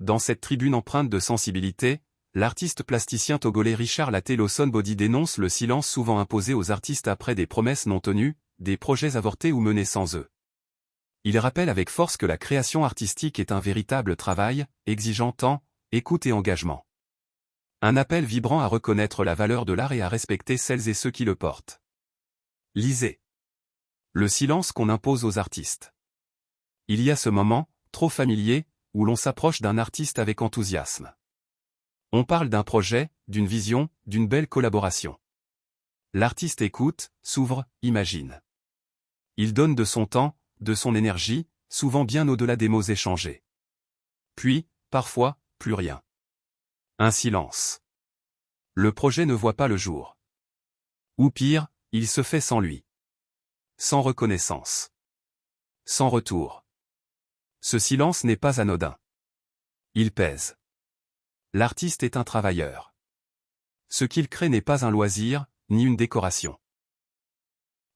dans cette tribune empreinte de sensibilité, l'artiste plasticien togolais Richard Laté Lawson Body dénonce le silence souvent imposé aux artistes après des promesses non tenues, des projets avortés ou menés sans eux. Il rappelle avec force que la création artistique est un véritable travail, exigeant temps, écoute et engagement. Un appel vibrant à reconnaître la valeur de l'art et à respecter celles et ceux qui le portent. Lisez. Le silence qu'on impose aux artistes. Il y a ce moment, trop familier, où l'on s'approche d'un artiste avec enthousiasme. On parle d'un projet, d'une vision, d'une belle collaboration. L'artiste écoute, s'ouvre, imagine. Il donne de son temps, de son énergie, souvent bien au-delà des mots échangés. Puis, parfois, plus rien. Un silence. Le projet ne voit pas le jour. Ou pire, il se fait sans lui. Sans reconnaissance. Sans retour. Ce silence n'est pas anodin. Il pèse. L'artiste est un travailleur. Ce qu'il crée n'est pas un loisir, ni une décoration.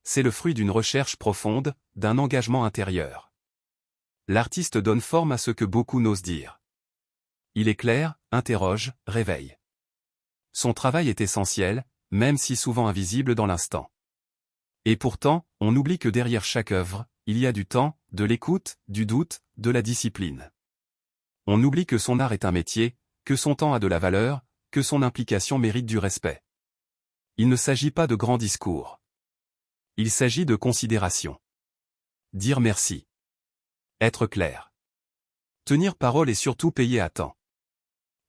C'est le fruit d'une recherche profonde, d'un engagement intérieur. L'artiste donne forme à ce que beaucoup n'osent dire. Il éclaire, interroge, réveille. Son travail est essentiel, même si souvent invisible dans l'instant. Et pourtant, on oublie que derrière chaque œuvre, il y a du temps, de l'écoute, du doute, de la discipline. On oublie que son art est un métier, que son temps a de la valeur, que son implication mérite du respect. Il ne s'agit pas de grands discours. Il s'agit de considération. Dire merci. Être clair. Tenir parole et surtout payer à temps.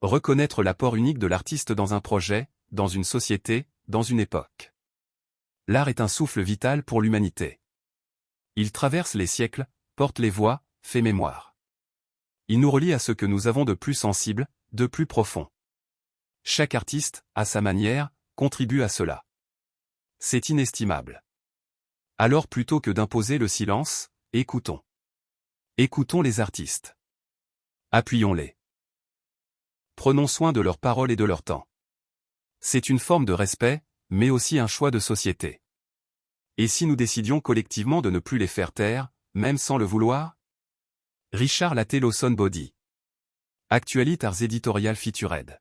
Reconnaître l'apport unique de l'artiste dans un projet, dans une société, dans une époque. L'art est un souffle vital pour l'humanité. Il traverse les siècles, porte les voix, fait mémoire. Il nous relie à ce que nous avons de plus sensible, de plus profond. Chaque artiste, à sa manière, contribue à cela. C'est inestimable. Alors plutôt que d'imposer le silence, écoutons. Écoutons les artistes. Appuyons-les. Prenons soin de leurs paroles et de leur temps. C'est une forme de respect, mais aussi un choix de société. Et si nous décidions collectivement de ne plus les faire taire, même sans le vouloir? Richard Laté Lawson Body. Actualités Arts Éditorial Featured.